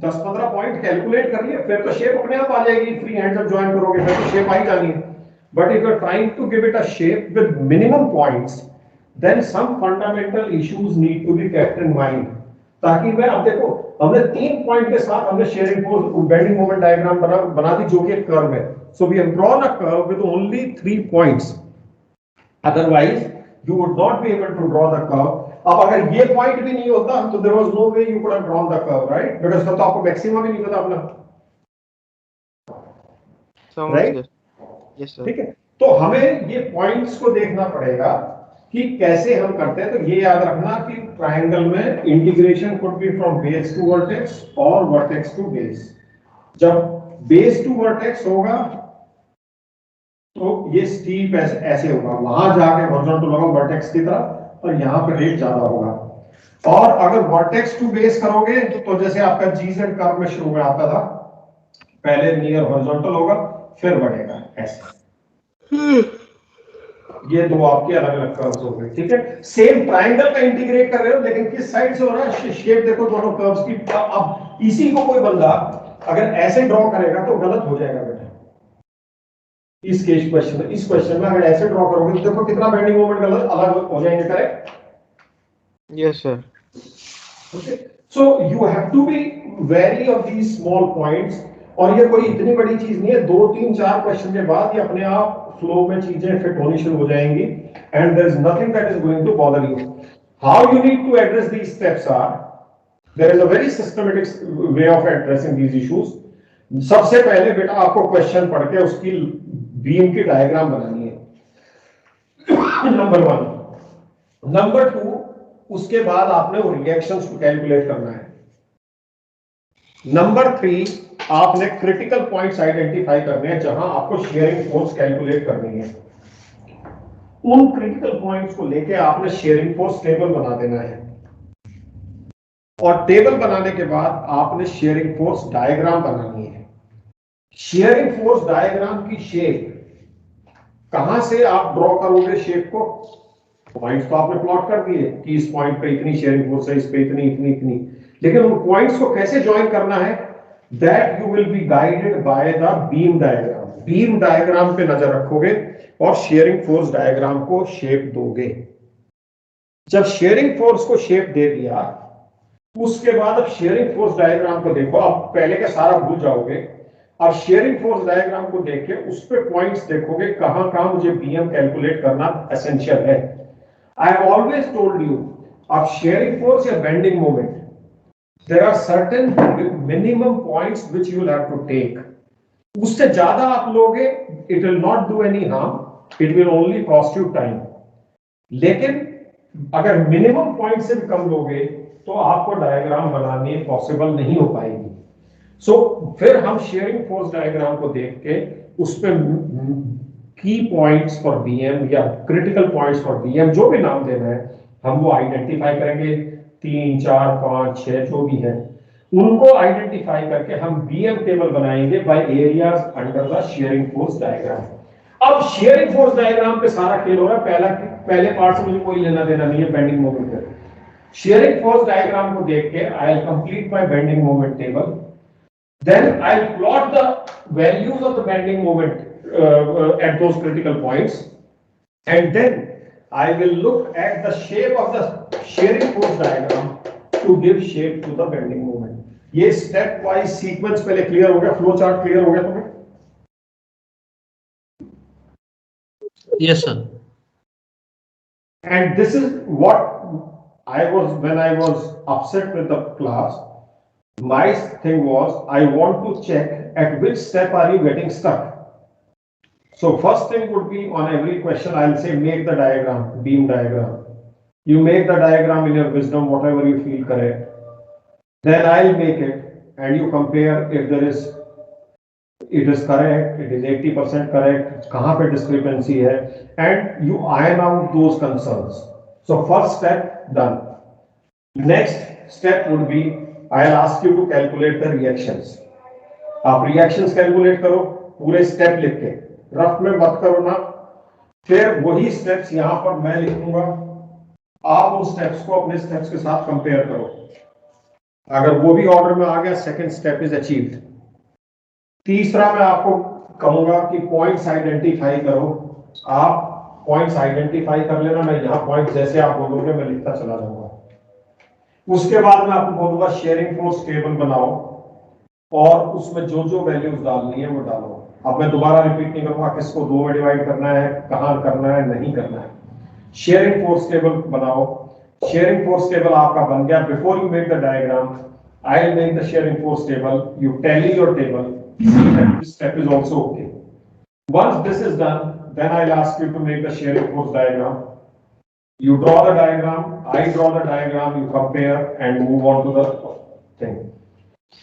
10-15 point calculate कर लिए फिर तो शेप अपने आप आ जाएगी, फ्री हैंड जब ज्वाइन करोगे फिर तो शेप आ ही जानी है. But if you are trying to give it a shape with minimum points then some fundamental issues need to be kept in mind. ताकि मैं अब देखो हमने 3 पॉइंट के साथ हमने shearing force bending moment diagram बना दी जो कि एक कर्व है. So we have drawn a curve with only 3 points, otherwise you would not be able to draw the curve. अब अगर ये पॉइंट भी नहीं होता तो there was no way you could have drawn the curve, right? Because तो आपको maxima भी नहीं पता अपना, right? Yes sir. ठीक है, तो हमें ये पॉइंट्स को देखना पड़ेगा कि कैसे हम करते हैं. तो ये याद रखना कि ट्रायंगल में integration could be from base to vertex और वर्टेक्स टू बेस. जब बेस टू वर्टेक्स होगा तो ये स्टीप ऐसे होगा, वहां जाके हॉरिजॉन्टल होगा वर्टेक्स की तरफ और यहाँ पे रेट ज्यादा होगा. और अगर वर्टेक्स टू बेस करोगे तो जैसे आपका जीजेड कर्व में शुरू में आता था, पहले नियर हॉरिजॉन्टल होगा फिर बढ़ेगा ऐसे. ये दो आपके अलग अलग कर्व्स हो गए. ठीक है, सेम ट्रायंगल का इंटीग्रेट कर रहे हो लेकिन किस साइड से हो रहा है, शेप देखो दोनों कर्व्स की. अब इसी को कोई बंदा अगर ऐसे ड्रॉ करेगा तो गलत हो जाएगा बेटा. इस क्वेश्चन में अगर ऐसे ड्रॉ करोगे तो देखो कितना बेंडिंग मोमेंट गलत अलग हो जाएंगे. Correct? Yes sir. Okay, so you have to be wary of these small points. और ये कोई इतनी बड़ी चीज नहीं है, 2-3-4 क्वेश्चन के बाद ये अपने आप फ्लो में चीजें फिट होनी शुरू हो जाएंगी. And there is nothing that is going to bother you. How you need to address these steps are, there is a very systematic way of addressing these issues. सबसे पहले बेटा आपको क्वेश्चन पढ़ के उसकी बीम की डायग्राम बनानी है, नंबर 1. नंबर 2, उसके बाद आपने वो रिएक्शंस को कैलकुलेट करना है. नंबर 3, आपने क्रिटिकल पॉइंट्स आइडेंटिफाई करने हैं जहां आपको शेयरिंग फोर्स कैलकुलेट करनी है. उन क्रिटिकल पॉइंट्स को लेके आपने शेयरिंग फोर्स टेबल बना देना है. और टेबल बनाने के बाद आपने शेयरिंग फोर्स डायग्राम बनानी है. शेयरिंग फोर्स डायग्राम की शेप कहां से आप ड्रॉ करोगे शेप को, पॉइंट्स तो आपने प्लॉट कर दिए कि इस पॉइंट पे इतनी शेयरिंग फोर्स है, इस पे इतनी इतनी इतनी, लेकिन उन पॉइंट्स को कैसे ज्वाइन करना है, that you will be guided by the beam diagram. Beam diagram पे नजर रखोगे और शेयरिंग फोर्स डायग्राम को शेप दोगे. जब शेयरिंग फोर्स को शेप दे दिया उसके बाद अब शेयरिंग फोर्स डायग्राम को देखो. अब पहले का सारा भूल जाओगे. अब शेयरिंग फोर्स डायग्राम को देख के उस पे पॉइंट्स देखोगे कहां कहां मुझे बीएम कैलकुलेट करना एसेंशियल है. I have always told you, अब शेयरिंग फोर्स या bending moment, there are certain minimum points which you will have to take. उससे ज्यादा आप लोगे it will not do any harm, it will only cost you time. लेकिन अगर minimum point से भी कम लोगे तो आपको डायग्राम बनानी पॉसिबल नहीं हो पाएगी. सो फिर हम शेयरिंग फोर्स डायग्राम को देख के उस पे की पॉइंट्स फॉर बीएम या क्रिटिकल पॉइंट्स फॉर बीएम जो भी नाम देना है हम वो आइडेंटिफाई करेंगे. 3, 4, 5, 6 जो भी है उनको आइडेंटिफाई करके हम बीएम टेबल बनाएंगे by areas under the shearing force diagram. अब शेयरिंग फोर्स डायग्राम पे सारा खेल हो रहा है. पहले पार्ट से मुझे कोई लेना देना नहीं है बेंडिंग मोमेंट का. शेयरिंग फोर्स डायग्राम को देख के I will complete my bending moment table. Then I'll plot the values of the bending moment at those critical points, and then I will look at the shape of the shearing force diagram to give shape to the bending moment. ये step wise sequence पहले clear हो गया, flow chart clear हो गया तुम्हें? Yes sir. And this is what I was when I was upset with the class. My thing was I want to check at which step are you getting stuck. So first thing would be on every question I'll say make the diagram, beam diagram. You make the diagram in your wisdom, whatever you feel correct. Then I'll make it and you compare if there is, it is correct, it is 80% correct, kahan pe discrepancy hai, and you iron out those concerns. So first step done. Next step would be I'll ask you to calculate the reactions. आप reactions calculate करो पूरे step लिख के. Rough में मत करो ना। फिर वही स्टेप्स यहाँ पर मैं लिखूंगा, आप उन स्टेप्स को अपने स्टेप्स के साथ कंपेयर करो। अगर वो भी ऑर्डर में आ गया, सेकंड स्टेप इज अचीव्ड। तीसरा मैं आपको कहूंगा कि पॉइंट्स आइडेंटिफाई करो। आप पॉइंट्स आइडेंटिफाई कर लेना, मैं यहाँ पॉइंट्स जैसे आप बोलोगे मैं लिखता चला जाऊंगा। उसके बाद मैं आपको बोलूंगा शेयरिंग फोर्स टेबल बनाओ और उसमें जो जो वैल्यूज डालनी है वो डालो। अब मैं दोबारा रिपीट नहीं करूंगा किसको 2 में डिवाइड करना है, कहां करना है, नहीं करना है। शेयरिंग फोर्स टेबल बनाओ। शेयरिंग फोर्स टेबल आपका बन गया। Before you make the diagram, I will make the shearing force table, you tally your table, this step is also okay. Once this is done, then I'll ask you to make the shearing force diagram. You draw the diagram, I draw the diagram, you compare and move on to the thing.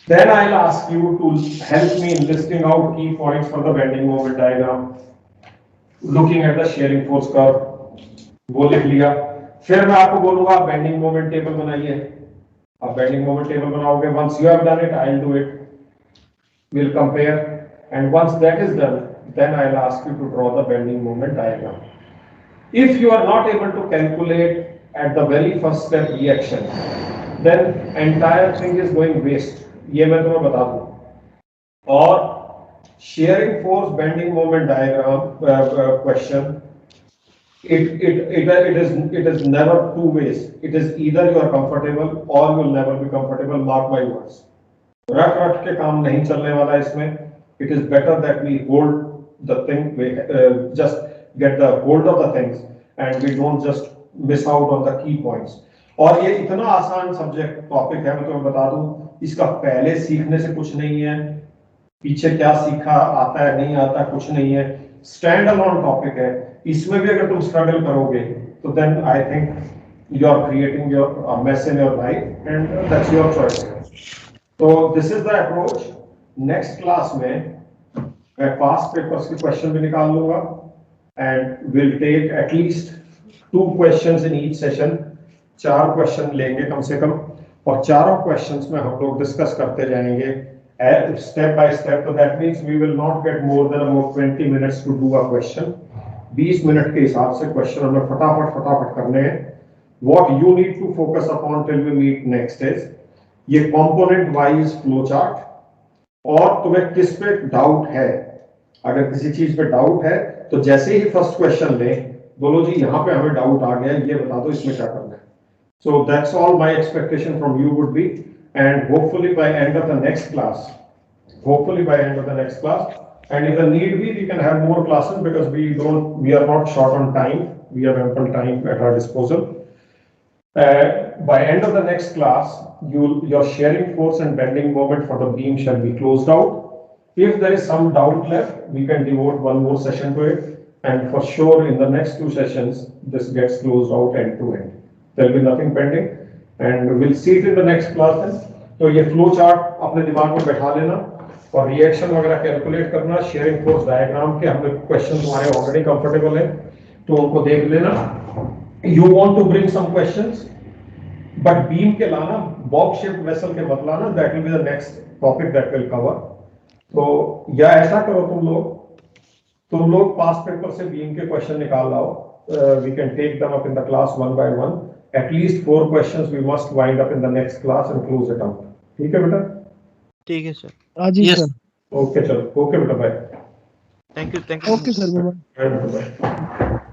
Then I'll ask you to help me in listing out key points for the bending moment diagram, looking at the shearing force curve. वो लिख लिया। फिर मैं आपको बोलूंगा bending moment table बनाइए। अब bending moment table बनाओगे, once you have done it, I'll do it. We'll compare, and once that is done, then I'll ask you to draw the bending moment diagram. If you are not able to calculate at the very first step reaction, then entire thing is going waste. ये मैं तुम्हें बता दूं। और shearing force bending moment diagram question, it is never two ways. It is either you are comfortable or you will never be comfortable. Mark my words. रट के काम नहीं चलने वाला इसमें। It is better that we hold the thing, we just get the hold of the things and we don't just miss out on the key points. और ये इतना आसान सब्जेक्ट टॉपिक है, मैं तुम्हें बता दूं, इसका पहले सीखने से कुछ नहीं है, पीछे क्या सीखा आता है नहीं आता कुछ नहीं है, स्टैंड अलोन टॉपिक है। इसमें भी अगर तुम स्ट्रगल करोगे तो then I think you are creating your mess in your life and that's your choice. तो this is the approach. Next class में मैं पास्ट पेपर्स के क्वेश्चन भी निकाल लूंगा and will take at least 2 questions in each session. 4 question लेंगे कम से कम, और चारों क्वेश्चंस में हम लोग डिस्कस करते जाएंगे स्टेप बाय स्टेप। तो that means we will not get more than about 20 minutes to do a question. 20 minute के हिसाब से क्वेश्चन हमें फटाफट करने हैं। What you need to focus upon till we meet next is ये कंपोनेंट वाइज फ्लो चार्ट, और तुम्हें किस पे डाउट है। अगर किसी चीज पे डाउट है तो जैसे ही फर्स्ट क्वेश्चन ले बोलो जी यहाँ पे हमें डाउट आ गया, ये बता दो इसमें क्या करना है। So that's all my expectation from you would be, and hopefully by end of the next class, and if the need be, we can have more classes because we are not short on time, we have ample time at our disposal. By end of the next class, your shearing force and bending moment for the beam shall be closed out. If there is some doubt left, we can devote one more session to it, and for sure in the next 2 sessions, this gets closed out end to end. There will be nothing pending, and we'll see it in the next class then. तो ये flow chart अपने दिमाग में बैठा लेना और reaction वगैरह calculate करना। शेयरिंग फोर्स डायग्राम के हमने क्वेश्चन तुम्हारे ऑलरेडी कंफर्टेबल है तो उनको देख लेना। You want to bring some questions but beam के लाना, बॉक्स शेप वेसल के मत लाना। That will be the next topic that will cover. तो या ऐसा करो तुम लोग पास्ट पेपर से बीम के क्वेश्चन निकाल लाओ। We can take them up in the class one by one. At least 4 questions we must wind up in the next class and close it out. ठीक है बेटा? ठीक है सर। हाँ जी Yes. सर। ओके चलो, ओके बेटा, bye. Thank you. Okay sir, bye. Bye.